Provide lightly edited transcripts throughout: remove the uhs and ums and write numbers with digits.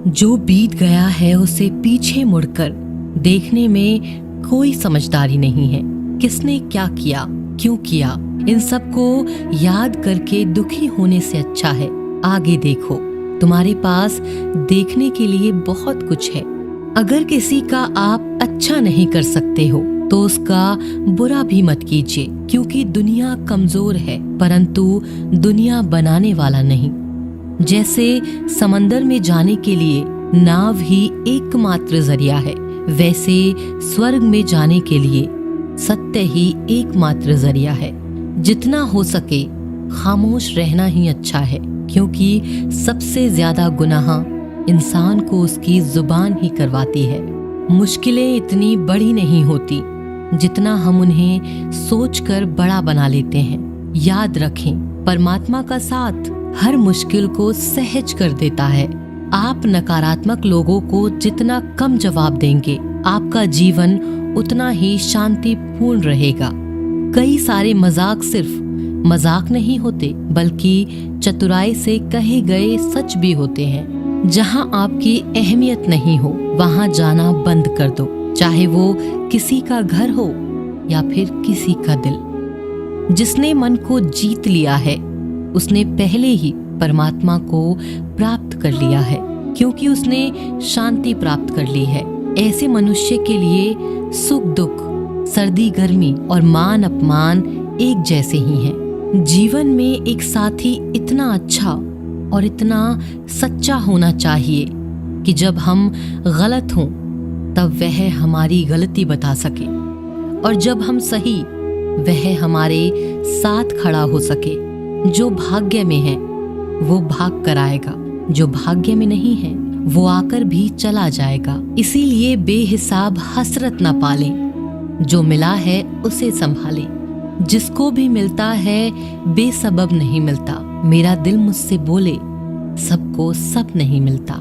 जो बीत गया है उसे पीछे मुड़कर देखने में कोई समझदारी नहीं है। किसने क्या किया, क्यों किया, इन सब को याद करके दुखी होने से अच्छा है आगे देखो। तुम्हारे पास देखने के लिए बहुत कुछ है। अगर किसी का आप अच्छा नहीं कर सकते हो तो उसका बुरा भी मत कीजिए, क्योंकि दुनिया कमजोर है परंतु दुनिया बनाने वाला नहीं। जैसे समंदर में जाने के लिए नाव ही एकमात्र जरिया है, वैसे स्वर्ग में जाने के लिए सत्य ही एकमात्र जरिया है। जितना हो सके खामोश रहना ही अच्छा है, क्योंकि सबसे ज्यादा गुनाह इंसान को उसकी जुबान ही करवाती है। मुश्किलें इतनी बड़ी नहीं होती जितना हम उन्हें सोचकर बड़ा बना लेते हैं। याद रखें, परमात्मा का साथ हर मुश्किल को सहज कर देता है। आप नकारात्मक लोगों को जितना कम जवाब देंगे, आपका जीवन उतना ही शांतिपूर्ण रहेगा। कई सारे मजाक सिर्फ मजाक नहीं होते, बल्कि चतुराई से कहे गए सच भी होते हैं। जहां आपकी अहमियत नहीं हो वहां जाना बंद कर दो, चाहे वो किसी का घर हो या फिर किसी का दिल। जिसने मन को जीत लिया है उसने पहले ही परमात्मा को प्राप्त कर लिया है, क्योंकि उसने शांति प्राप्त कर ली है। ऐसे मनुष्य के लिए सुख दुख, सर्दी गर्मी और मान अपमान एक जैसे ही हैं। जीवन में एक साथी इतना अच्छा और इतना सच्चा होना चाहिए कि जब हम गलत हों तब वह हमारी गलती बता सके, और जब हम सही वह हमारे साथ खड़ा हो सके। जो भाग्य में है वो भाग कर आएगा, जो भाग्य में नहीं है वो आकर भी चला जाएगा। इसीलिए बेहिसाब हसरत न पालें, जो मिला है उसे संभालें। जिसको भी मिलता है बेसबब नहीं मिलता। मेरा दिल मुझसे बोले सबको सब नहीं मिलता।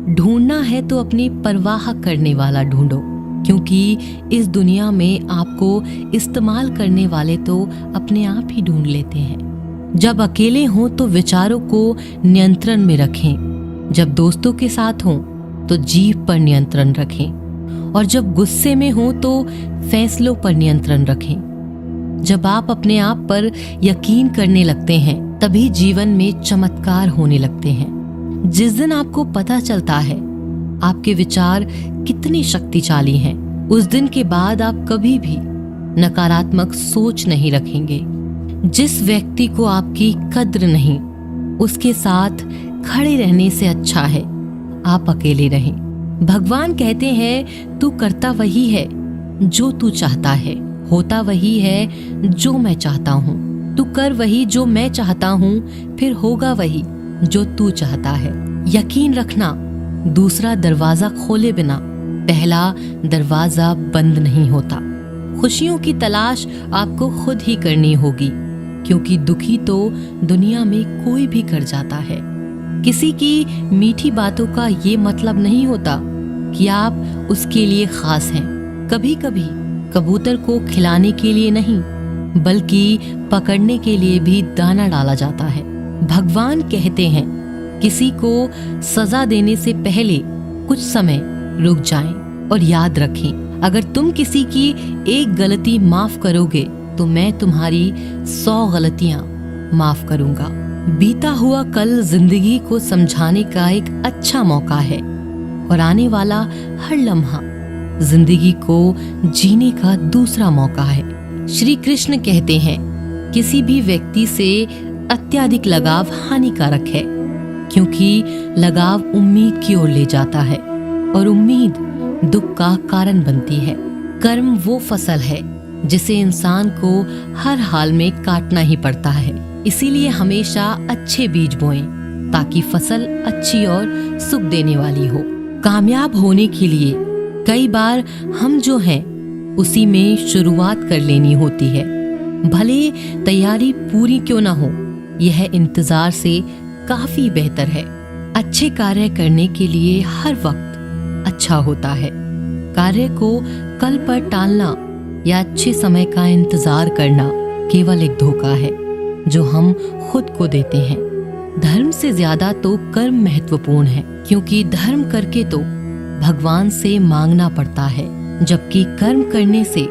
ढूंढना है तो अपनी परवाह करने वाला ढूंढो, क्योंकि इस दुनिया में आपको इस्तेमाल करने वाले तो अपने आप ही ढूंढ लेते हैं। जब अकेले हों तो विचारों को नियंत्रण में रखें, जब दोस्तों के साथ हों तो जीभ पर नियंत्रण रखें, और जब गुस्से में हों तो फैसलों पर नियंत्रण रखें। जब आप अपने आप पर यकीन करने लगते हैं तभी जीवन में चमत्कार होने लगते हैं। जिस दिन आपको पता चलता है आपके विचार कितने शक्तिशाली हैं, उस दिन के बाद आप कभी भी नकारात्मक सोच नहीं रखेंगे। जिस व्यक्ति को आपकी कद्र नहीं, उसके साथ खड़े रहने से अच्छा है आप अकेले रहें। भगवान कहते हैं तू करता वही है जो तू चाहता है, होता वही है जो मैं चाहता हूँ। तू कर वही जो मैं चाहता हूँ, फिर होगा वही जो तू चाहता है। यकीन रखना, दूसरा दरवाजा खोले बिना पहला दरवाजा बंद नहीं होता। खुशियों की तलाश आपको खुद ही करनी होगी, क्योंकि दुखी तो दुनिया में कोई भी कर जाता है। किसी की मीठी बातों का ये मतलब नहीं होता कि आप उसके लिए खास हैं। कभी कभी कबूतर को खिलाने के लिए नहीं बल्कि पकड़ने के लिए भी दाना डाला जाता है। भगवान कहते हैं किसी को सजा देने से पहले कुछ समय रुक जाएं और याद रखें, अगर तुम किसी की एक गलती माफ करोगे तो मैं तुम्हारी 100 गलतियां माफ करूंगा। बीता हुआ कल जिंदगी को समझाने का एक अच्छा मौका है, और आने वाला हर लम्हा जिंदगी को जीने का दूसरा मौका है। श्री कृष्ण कहते हैं किसी भी व्यक्ति से अत्यधिक लगाव हानिकारक है, क्योंकि लगाव उम्मीद की ओर ले जाता है और उम्मीद दुख का कारण बनती है। कर्म वो फसल है जिसे इंसान को हर हाल में काटना ही पड़ता है। इसीलिए हमेशा अच्छे बीज बोएं ताकि फसल अच्छी और सुख देने वाली हो। कामयाब होने के लिए कई बार हम जो हैं उसी में शुरुआत कर लेनी होती है। भले तैयारी पूरी क्यों ना हो, यह इंतजार से काफी बेहतर है। अच्छे कार्य करने के लिए हर वक्त अच्छा होता है। कार्य को कल पर टालना या अच्छे समय का इंतजार करना केवल एक धोखा है जो हम खुद को देते हैं। धर्म से ज्यादा तो कर्म महत्वपूर्ण है, क्योंकि धर्म करके तो भगवान से मांगना पड़ता है, जबकि कर्म करने से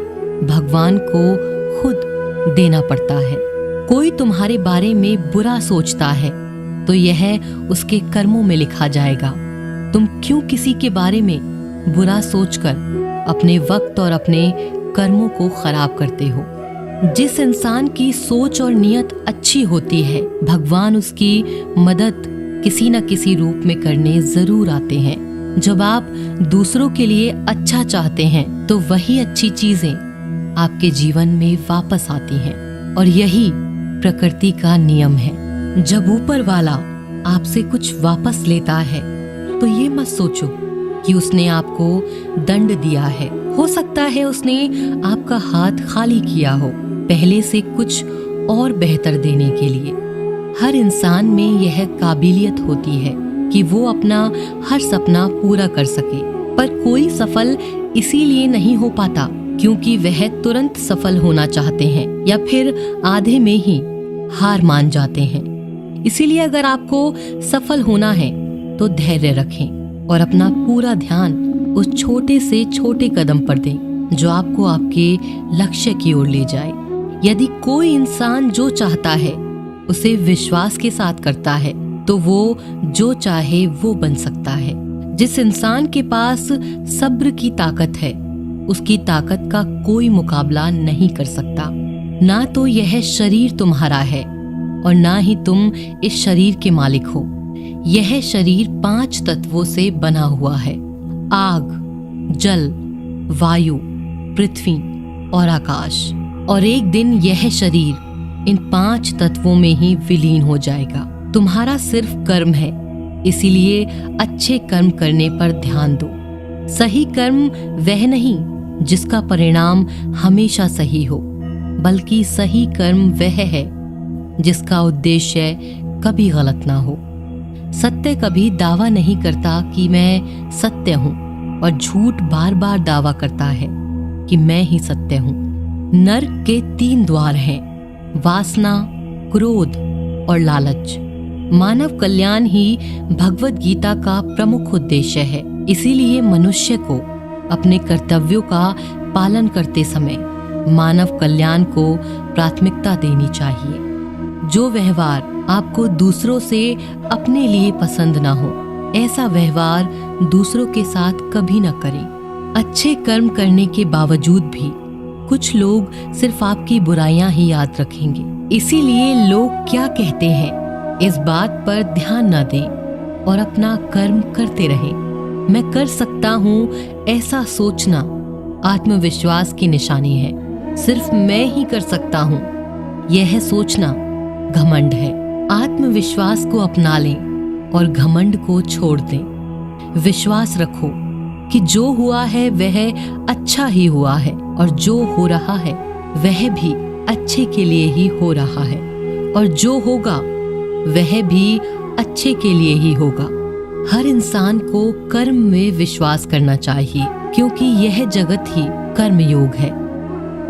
भगवान को खुद देना पड़ता है। कोई तुम्हारे बारे में बुरा सोचता है तो यह उसके कर्मों में लिखा जाएगा। तुम क्यों किसी के बारे में बुरा सोचकर अपने वक्त और अपने कर्मों को खराब करते हो? जिस इंसान की सोच और नियत अच्छी होती है, भगवान उसकी मदद किसी न किसी रूप में करने जरूर आते हैं। जब आप दूसरों के लिए अच्छा चाहते हैं तो वही अच्छी चीजें आपके जीवन में वापस आती हैं, और यही प्रकृति का नियम है। जब ऊपर वाला आपसे कुछ वापस लेता है तो ये मत सोचो कि उसने आपको दंड दिया है। हो सकता है उसने आपका हाथ खाली किया हो पहले से कुछ और बेहतर देने के लिए। हर इंसान में यह काबिलियत होती है कि वो अपना हर सपना पूरा कर सके, पर कोई सफल इसीलिए नहीं हो पाता क्योंकि वह तुरंत सफल होना चाहते हैं या फिर आधे में ही हार मान जाते हैं। इसीलिए अगर आपको सफल होना है तो धैर्य रखें और अपना पूरा ध्यान उस छोटे से छोटे कदम पर दें जो आपको आपके लक्ष्य की ओर ले जाए। यदि कोई इंसान जो चाहता है उसे विश्वास के साथ करता है तो वो जो चाहे वो बन सकता है। जिस इंसान के पास सब्र की ताकत है उसकी ताकत का कोई मुकाबला नहीं कर सकता। ना तो यह शरीर तुम्हारा है और ना ही तुम इस शरीर के मालिक हो। यह शरीर 5 तत्वों से बना हुआ है: आग, जल, वायु, पृथ्वी और आकाश। और एक दिन यह शरीर इन 5 तत्वों में ही विलीन हो जाएगा। तुम्हारा सिर्फ कर्म है, इसीलिए अच्छे कर्म करने पर ध्यान दो। सही कर्म वह नहीं जिसका परिणाम हमेशा सही हो, बल्कि सही कर्म वह है जिसका उद्देश्य कभी गलत ना हो। सत्य कभी दावा नहीं करता कि मैं सत्य हूँ, और झूठ बार बार दावा करता है कि मैं ही सत्य हूँ। नरक के 3 द्वार हैं: वासना, क्रोध और लालच। मानव कल्याण ही भगवत गीता का प्रमुख उद्देश्य है। इसीलिए मनुष्य को अपने कर्तव्यों का पालन करते समय मानव कल्याण को प्राथमिकता देनी चाहिए। जो व्यवहार आपको दूसरों से अपने लिए पसंद ना हो, ऐसा व्यवहार दूसरों के साथ कभी न करें। अच्छे कर्म करने के बावजूद भी कुछ लोग सिर्फ आपकी बुराइयां ही याद रखेंगे। इसीलिए लोग क्या कहते हैं इस बात पर ध्यान न दें और अपना कर्म करते रहें। मैं कर सकता हूँ ऐसा सोचना आत्मविश्वास की निशानी है। सिर्फ मैं ही कर सकता हूँ यह सोचना घमंड है। आत्मविश्वास को अपना लें और घमंड को छोड़ दें। विश्वास रखो कि जो हुआ है वह अच्छा ही हुआ है, और जो हो रहा है वह भी अच्छे के लिए ही हो रहा है, और जो होगा वह भी अच्छे के लिए ही होगा। हर इंसान को कर्म में विश्वास करना चाहिए, क्योंकि यह जगत ही कर्म योग है।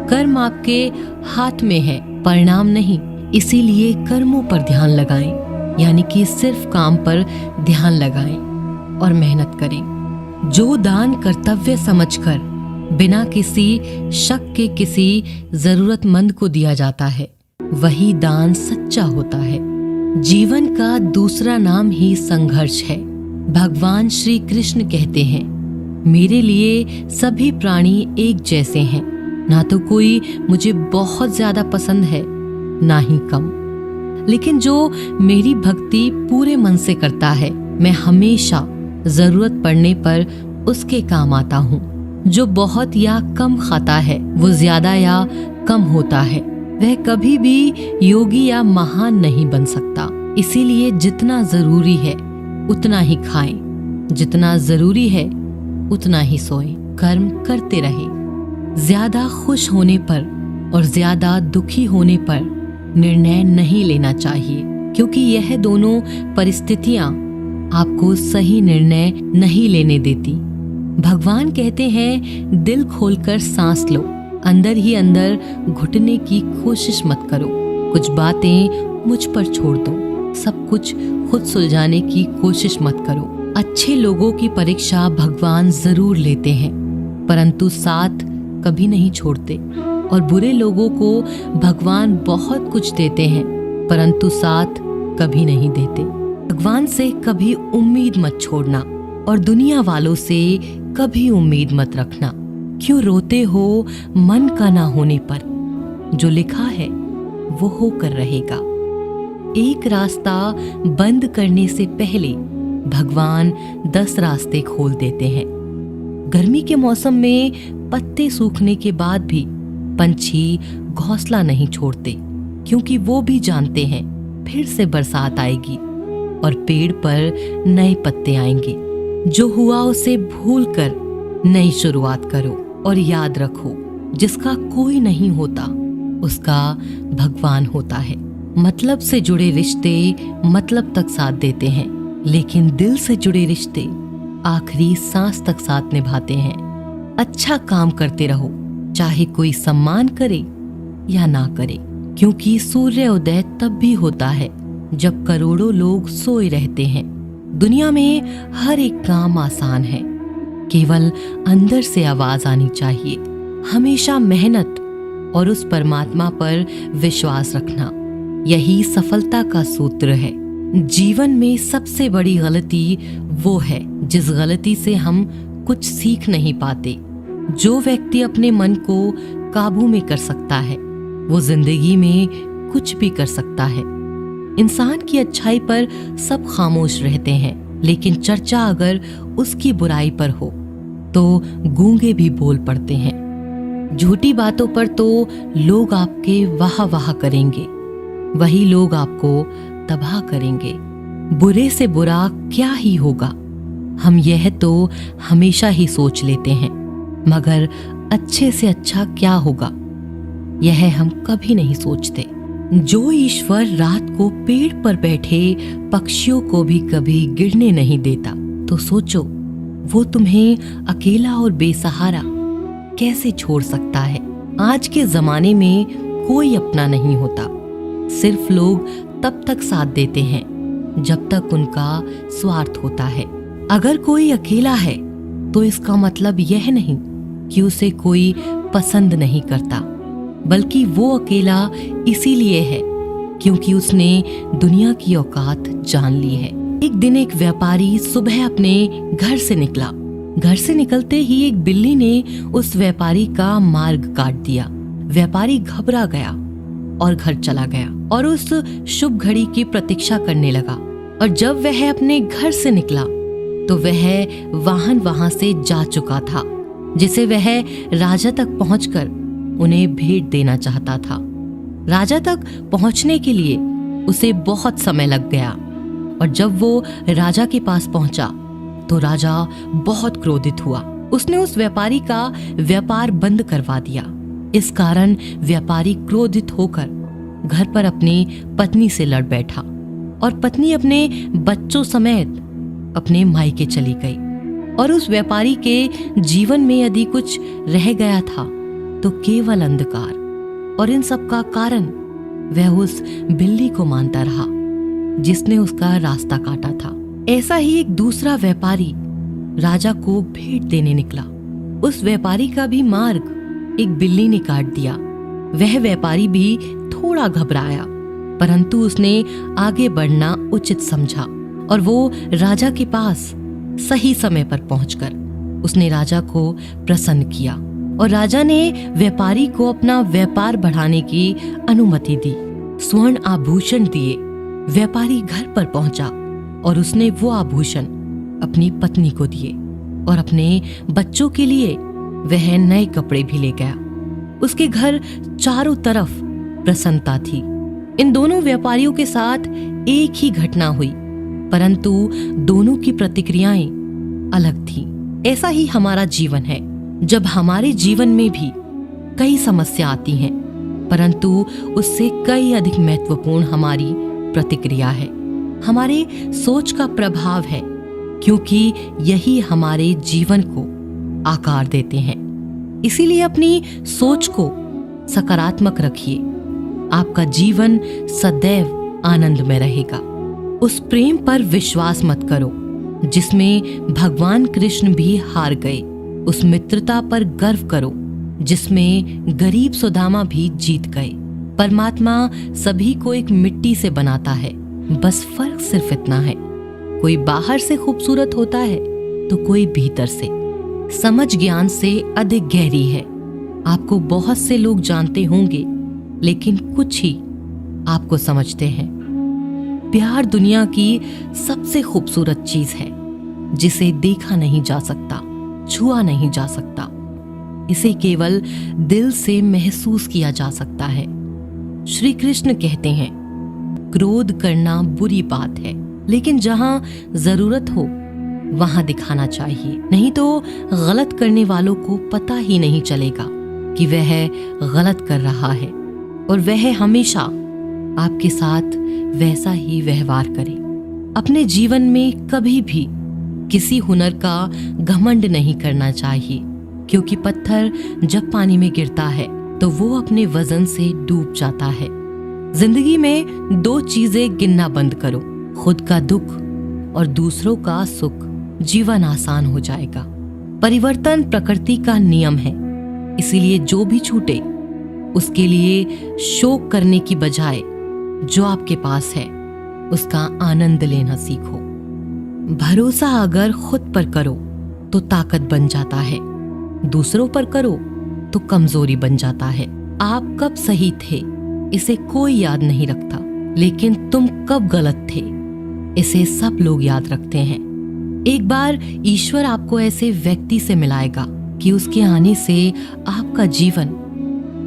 कर्म आपके हाथ में है, परिणाम नहीं। इसीलिए कर्मों पर ध्यान लगाएं, यानी कि सिर्फ काम पर ध्यान लगाएं और मेहनत करें। जो दान कर्तव्य समझकर बिना किसी शक के किसी जरूरतमंद को दिया जाता है, वही दान सच्चा होता है। जीवन का दूसरा नाम ही संघर्ष है। भगवान श्री कृष्ण कहते हैं, मेरे लिए सभी प्राणी एक जैसे हैं। ना तो कोई मुझे बहुत ज्यादा पसंद है, ना ही कम। लेकिन जो मेरी भक्ति पूरे मन से करता है, मैं हमेशा जरूरत पड़ने पर उसके काम आता हूँ। जो बहुत या कम खाता है वो ज्यादा या कम होता है। वह कभी भी योगी या महान नहीं बन सकता। इसीलिए जितना जरूरी है उतना ही खाएं, जितना जरूरी है उतना ही सोएं। कर्म करते रहें। ज्यादा खुश होने पर और ज्यादा दुखी होने पर निर्णय नहीं लेना चाहिए, क्योंकि यह दोनों परिस्थितियां आपको सही निर्णय नहीं लेने देती। भगवान कहते हैं, दिल खोलकर सांस लो, अंदर ही अंदर घुटने की कोशिश मत करो। कुछ बातें मुझ पर छोड़ दो, सब कुछ खुद सुलझाने की कोशिश मत करो। अच्छे लोगों की परीक्षा भगवान जरूर लेते हैं, परंतु साथ कभी नहीं छोड़ते। और बुरे लोगों को भगवान बहुत कुछ देते हैं, परंतु साथ कभी नहीं देते। भगवान से कभी उम्मीद मत छोड़ना और दुनिया वालों से कभी उम्मीद मत रखना। क्यों रोते हो मन का ना होने पर? जो लिखा है वो होकर रहेगा। एक रास्ता बंद करने से पहले भगवान 10 रास्ते खोल देते हैं। गर्मी के मौसम में पत्ते सूखने के बाद भी पंछी घोंसला नहीं छोड़ते, क्योंकि वो भी जानते हैं फिर से बरसात आएगी और पेड़ पर नए पत्ते आएंगे। जो हुआ उसे भूलकर नई शुरुआत करो और याद रखो, जिसका कोई नहीं होता उसका भगवान होता है। मतलब से जुड़े रिश्ते मतलब तक साथ देते हैं, लेकिन दिल से जुड़े रिश्ते आखिरी सांस तक साथ निभाते हैं। अच्छा काम करते रहो, चाहे कोई सम्मान करे या ना करे, क्योंकि सूर्य उदय तब भी होता है जब करोड़ों लोग सोए रहते हैं। दुनिया में हर एक काम आसान है, केवल अंदर से आवाज आनी चाहिए। हमेशा मेहनत और उस परमात्मा पर विश्वास रखना, यही सफलता का सूत्र है। जीवन में सबसे बड़ी गलती वो है जिस गलती से हम कुछ सीख नहीं पाते। जो व्यक्ति अपने मन को काबू में कर सकता है वो जिंदगी में कुछ भी कर सकता है। इंसान की अच्छाई पर सब खामोश रहते हैं, लेकिन चर्चा अगर उसकी बुराई पर हो तो गूंगे भी बोल पड़ते हैं। झूठी बातों पर तो लोग आपके वाह वाह करेंगे, वही लोग आपको तबाह करेंगे। बुरे से बुरा क्या ही होगा, हम यह तो हमेशा ही सोच लेते हैं, मगर अच्छे से अच्छा क्या होगा यह हम कभी नहीं सोचते। जो ईश्वर रात को पेड़ पर बैठे पक्षियों को भी कभी गिरने नहीं देता, तो सोचो वो तुम्हें अकेला और बेसहारा कैसे छोड़ सकता है। आज के जमाने में कोई अपना नहीं होता, सिर्फ लोग तब तक साथ देते हैं जब तक उनका स्वार्थ होता है। अगर कोई अकेला है तो इसका मतलब यह नहीं कि उसे कोई पसंद नहीं करता, बल्कि वो अकेला इसीलिए है क्योंकि उसने दुनिया की औकात जान ली है। एक दिन एक व्यापारी सुबह अपने घर से निकला। घर से निकलते ही एक बिल्ली ने उस व्यापारी का मार्ग काट दिया। व्यापारी घबरा गया और घर चला गया और उस शुभ घड़ी की प्रतीक्षा करने लगा। और जब वह अपने घर से निकला तो वह वाहन वहां से जा चुका था, जिसे वह राजा तक पहुंचकर उन्हें भेंट देना चाहता था। राजा तक पहुंचने के लिए उसे बहुत समय लग गया और जब वो राजा के पास पहुंचा तो राजा बहुत क्रोधित हुआ। उसने उस व्यापारी का व्यापार बंद करवा दिया। इस कारण व्यापारी क्रोधित होकर घर पर अपनी पत्नी से लड़ बैठा और पत्नी अपने बच्चों समेत अपने मायके चली गई। और उस व्यापारी के जीवन में यदि कुछ रह गया था तो केवल अंधकार, और इन सब का कारण वह उस बिल्ली को मानता रहा जिसने उसका रास्ता काटा था। ऐसा ही एक दूसरा व्यापारी राजा को भेंट देने निकला। उस व्यापारी का भी मार्ग एक बिल्ली ने काट दिया। वह व्यापारी भी थोड़ा घबराया, परंतु उसने आगे बढ़ना उचित समझा और वो राजा के पास सही समय पर पहुंचकर उसने राजा को प्रसन्न किया और राजा ने व्यापारी को अपना व्यापार बढ़ाने की अनुमति दी। स्वर्ण आभूषण दिए। व्यापारी घर पर पहुंचा और उसने वो आभूषण अपनी पत्नी को दिए और अपने बच्चों के लिए वह नए कपड़े भी ले गया। उसके घर चारों तरफ प्रसन्नता थी। इन दोनों व्यापारियों के साथ एक ही घटना हुई, परंतु दोनों की प्रतिक्रियाएं अलग थीं। ऐसा ही हमारा जीवन है। जब हमारे जीवन में भी कई समस्या आती हैं, परंतु उससे कई अधिक महत्वपूर्ण हमारी प्रतिक्रिया है, हमारे सोच का प्रभाव है, क्योंकि यही हमारे जीवन को आकार देते हैं। इसीलिए अपनी सोच को सकारात्मक रखिए। आपका जीवन सदैव आनंद में रहेगा। उस प्रेम पर विश्वास मत करो जिसमें भगवान कृष्ण भी हार गए। उस मित्रता पर गर्व करो जिसमें गरीब सुदामा भी जीत गए। परमात्मा सभी को एक मिट्टी से बनाता है, बस फर्क सिर्फ इतना है, कोई बाहर से खूबसूरत होता है तो कोई भीतर से। समझ ज्ञान से अधिक गहरी है। आपको बहुत से लोग जानते होंगे, लेकिन कुछ ही आपको समझते हैं। प्यार दुनिया की सबसे खूबसूरत चीज है, जिसे देखा नहीं जा सकता, छुआ नहीं जा सकता। इसे केवल दिल से महसूस किया जा सकता है। श्री कृष्ण कहते हैं, क्रोध करना बुरी बात है, लेकिन जहां जरूरत हो वहां दिखाना चाहिए, नहीं तो गलत करने वालों को पता ही नहीं चलेगा कि वह गलत कर रहा है, और वह हमेशा आपके साथ वैसा ही व्यवहार करे। अपने जीवन में कभी भी किसी हुनर का घमंड नहीं करना चाहिए, क्योंकि पत्थर जब पानी में गिरता है तो वो अपने वजन से डूब जाता है। जिंदगी में 2 चीजें गिनना बंद करो, खुद का दुख और दूसरों का सुख। जीवन आसान हो जाएगा। परिवर्तन प्रकृति का नियम है, इसीलिए जो भी छूटे उसके लिए शोक करने की बजाय जो आपके पास है उसका आनंद लेना सीखो। भरोसा अगर खुद पर करो तो ताकत बन जाता है, दूसरों पर करो तो कमजोरी बन जाता है। आप कब सही थे इसे कोई याद नहीं रखता, लेकिन तुम कब गलत थे इसे सब लोग याद रखते हैं। एक बार ईश्वर आपको ऐसे व्यक्ति से मिलाएगा कि उसके आने से आपका जीवन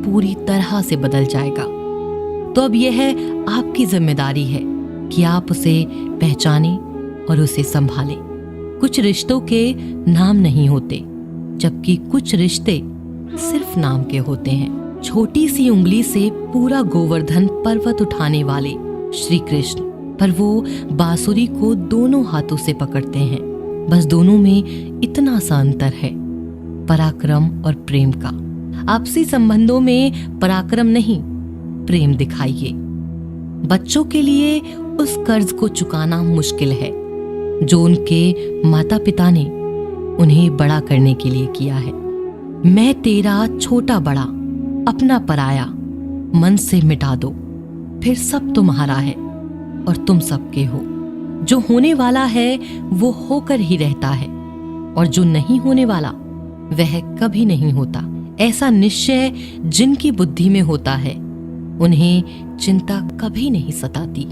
पूरी तरह से बदल जाएगा। तो अब यह आपकी जिम्मेदारी है कि आप उसे पहचानें और उसे संभालें। कुछ रिश्तों के नाम नहीं होते, जबकि कुछ रिश्ते सिर्फ नाम के होते हैं। छोटी सी उंगली से पूरा गोवर्धन पर्वत उठाने वाले श्री कृष्ण, पर वो बांसुरी को दोनों हाथों से पकड़ते हैं। बस दोनों में इतना सा अंतर है, पराक्रम और प्रेम का। आपसी संबंधों में पराक्रम नहीं, प्रेम दिखाइए। बच्चों के लिए उस कर्ज को चुकाना मुश्किल है जो उनके माता पिता ने उन्हें बड़ा करने के लिए किया है। मैं तेरा छोटा बड़ा, अपना पराया मन से मिटा दो, फिर सब तुम्हारा है और तुम सबके हो। जो होने वाला है वो होकर ही रहता है, और जो नहीं होने वाला वह कभी नहीं होता। ऐसा निश्चय जिनकी बुद्धि में होता है उन्हें चिंता कभी नहीं सताती।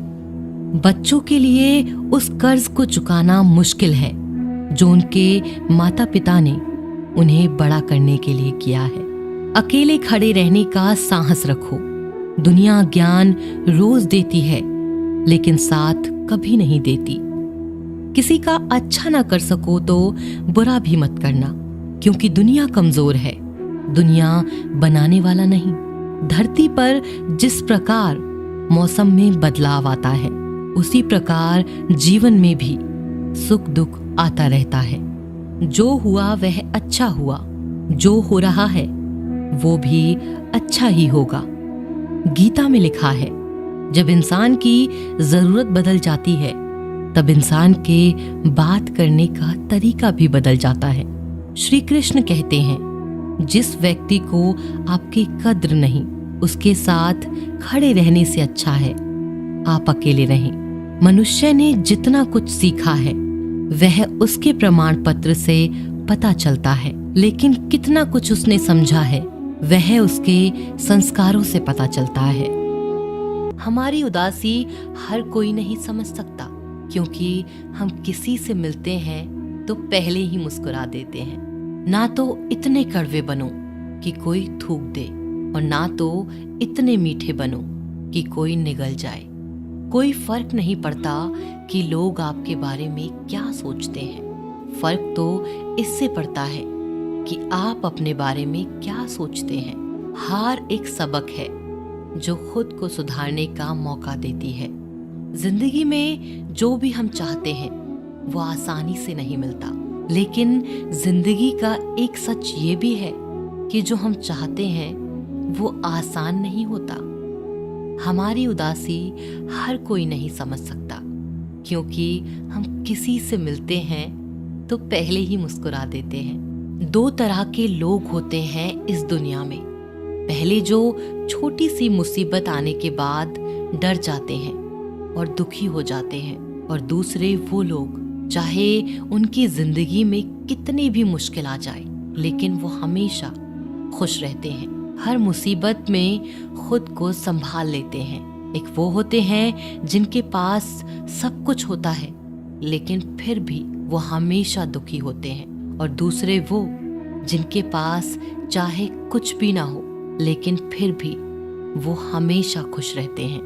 बच्चों के लिए उस कर्ज को चुकाना मुश्किल है जो उनके माता पिता ने उन्हें बड़ा करने के लिए किया है। अकेले खड़े रहने का साहस रखो। दुनिया ज्ञान रोज देती है, लेकिन साथ कभी नहीं देती। किसी का अच्छा ना कर सको तो बुरा भी मत करना, क्योंकि दुनिया कमजोर है, दुनिया बनाने वाला नहीं। धरती पर जिस प्रकार मौसम में बदलाव आता है, उसी प्रकार जीवन में भी सुख दुख आता रहता है। जो हुआ वह अच्छा हुआ, जो हो रहा है वो भी अच्छा ही होगा। गीता में लिखा है, जब इंसान की जरूरत बदल जाती है तब इंसान के बात करने का तरीका भी बदल जाता है। श्री कृष्ण कहते हैं, जिस व्यक्ति को आपकी कद्र नहीं, उसके साथ खड़े रहने से अच्छा है आप अकेले रहें। मनुष्य ने जितना कुछ सीखा है वह उसके प्रमाण पत्र से पता चलता है, लेकिन कितना कुछ उसने समझा है वह उसके संस्कारों से पता चलता है। हमारी उदासी हर कोई नहीं समझ सकता, क्योंकि हम किसी से मिलते हैं तो पहले ही मुस्कुरा देते हैं। ना तो इतने कड़वे बनो कि कोई थूक दे, और ना तो इतने मीठे बनो कि कोई निगल जाए। कोई फर्क नहीं पड़ता कि लोग आपके बारे में क्या सोचते हैं, फर्क तो इससे पड़ता है कि आप अपने बारे में क्या सोचते हैं। हार एक सबक है जो खुद को सुधारने का मौका देती है। जिंदगी में जो भी हम चाहते हैं वो आसानी से नहीं मिलता, लेकिन जिंदगी का एक सच ये भी है कि जो हम चाहते हैं वो आसान नहीं होता। हमारी उदासी हर कोई नहीं समझ सकता, क्योंकि हम किसी से मिलते हैं तो पहले ही मुस्कुरा देते हैं। दो तरह के लोग होते हैं इस दुनिया में। पहले जो छोटी सी मुसीबत आने के बाद डर जाते हैं और दुखी हो जाते हैं, और दूसरे वो लोग चाहे उनकी जिंदगी में कितनी भी मुश्किल आ जाए लेकिन वो हमेशा खुश रहते हैं, हर मुसीबत में खुद को संभाल लेते हैं। एक वो होते हैं जिनके पास सब कुछ होता है लेकिन फिर भी वो हमेशा दुखी होते हैं, और दूसरे वो जिनके पास चाहे कुछ भी ना हो लेकिन फिर भी वो हमेशा खुश रहते हैं।